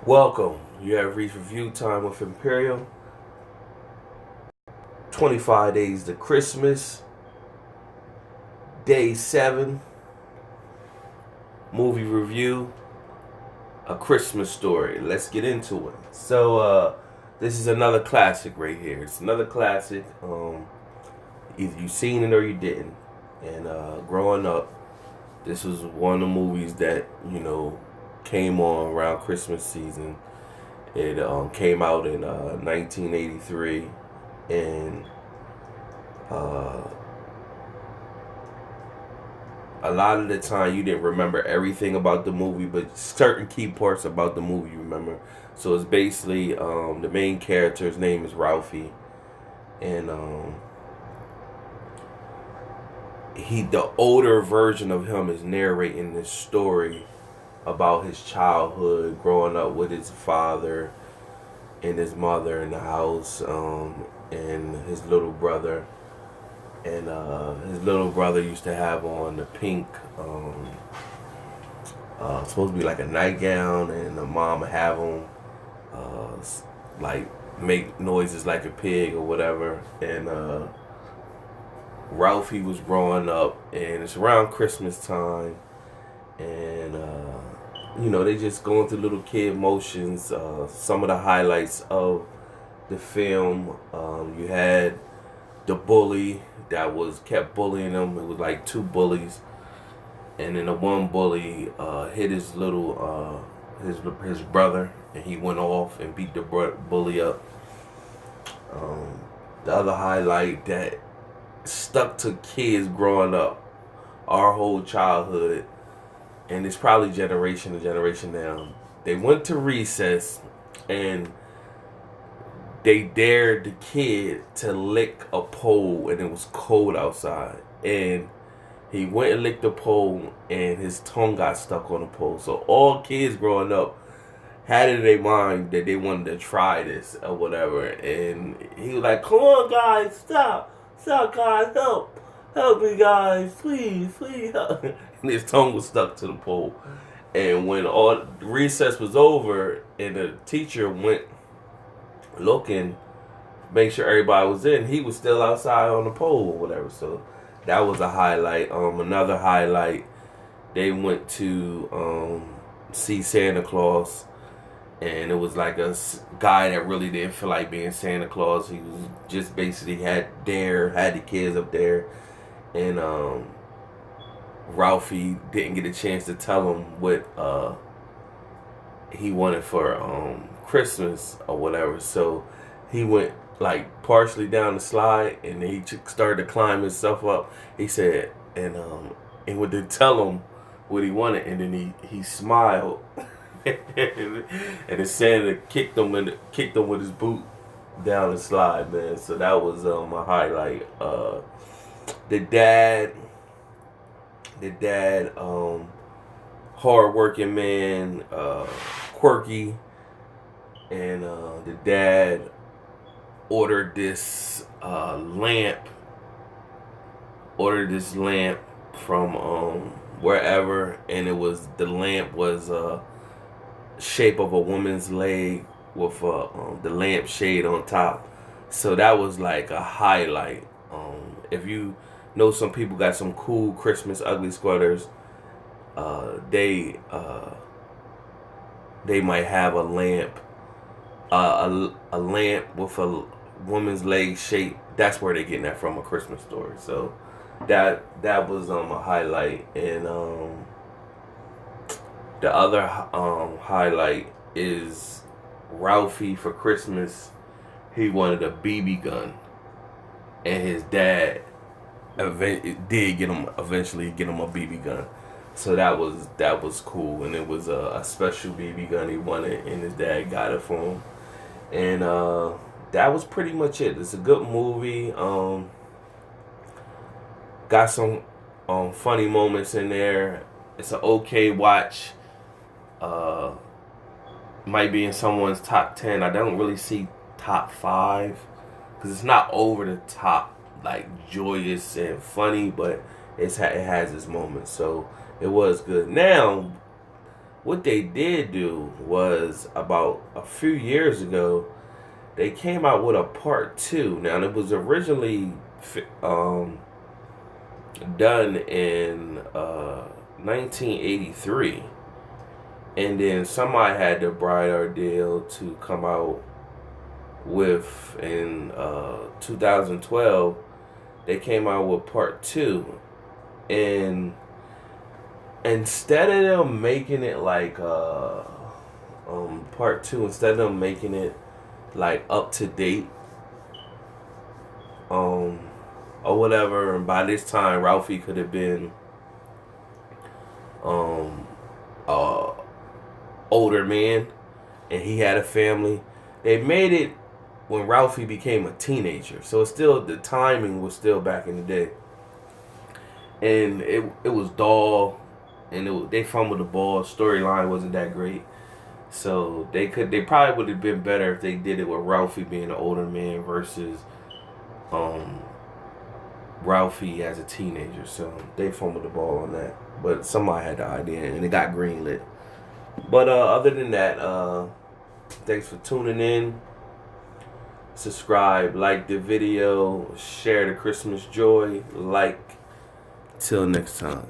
Welcome. You have reached review time with Imperial. 25 days to Christmas. Day 7. Movie review. A Christmas Story. Let's get into it. This is another classic right here. It's another classic. Either you seen it or you didn't. And growing up, this was one of the movies that, came on around Christmas season. It came out in 1983, and uh, a lot of the time you didn't remember everything about the movie, but certain key parts about the movie you remember. So it's basically the main character's name is Ralphie, and the older version of him is narrating this story about his childhood, growing up with his father and his mother in the house, and his little brother. And his little brother used to have on the pink, supposed to be like a nightgown, and the mom would have him uh, like make noises like a pig or whatever. And Ralphie was growing up, and it's around Christmas time, and they just going through little kid motions. Some of the highlights of the film, you had the bully that was kept bullying him. It was like two bullies, and then the one bully hit his little his brother, and he went off and beat the bully up. Um, the other highlight that stuck to kids growing up, our whole childhood, and it's probably generation to generation now. They went to recess, and they dared the kid to lick a pole, and it was cold outside. And he went and licked the pole, and his tongue got stuck on the pole. So all kids growing up had it in their mind that they wanted to try this or whatever. And he was like, "Come on, guys, stop, guys, help me, guys, please help." And his tongue was stuck to the pole. And when all recess was over, and the teacher went looking, make sure everybody was in, he was still outside on the pole or whatever. So that was a highlight. Another highlight, they went to see Santa Claus, and it was like a guy that really didn't feel like being Santa Claus. He was just basically had the kids up there, and Ralphie didn't get a chance to tell him what he wanted for Christmas or whatever. So he went like partially down the slide, and then he started to climb himself up. He said, and went to tell him what he wanted, and then he smiled, and then Santa kicked him with his boot down the slide, man. So that was a highlight. The dad, hard working man, quirky, and the dad ordered this lamp from wherever, and the lamp was shape of a woman's leg with the lamp shade on top. So that was like a highlight. If you know, some people got some cool Christmas ugly sweaters. They might have a lamp, a lamp with a woman's leg shape. That's where they're getting that from, A Christmas Story. So that was a highlight. And the other highlight is Ralphie for Christmas. He wanted a BB gun, and his dad eventually get him a BB gun. So that was cool, and it was a special BB gun he wanted, and his dad got it for him. And that was pretty much it. It's a good movie. Got some funny moments in there. It's an okay watch. Uh, might be in someone's top 10. I don't really see top 5 because it's not over the top like joyous and funny, but it has its moments. So it was good. Now what they did do was about a few years ago, they came out with a part two. Now, it was originally done in 1983, and then somebody had the bright idea to come out with in 2012. They came out with part two, and instead of them making it like part two, instead of them making it like up to date, or whatever, and by this time Ralphie could have been uh older man and he had a family. They made it when Ralphie became a teenager, so it's still, the timing was still back in the day, and it was dull, and they fumbled the ball. Storyline wasn't that great, so they probably would have been better if they did it with Ralphie being an older man versus Ralphie as a teenager. So they fumbled the ball on that, but somebody had the idea and it got greenlit. But other than that, thanks for tuning in. Subscribe, like the video, share the Christmas joy, like. Till next time.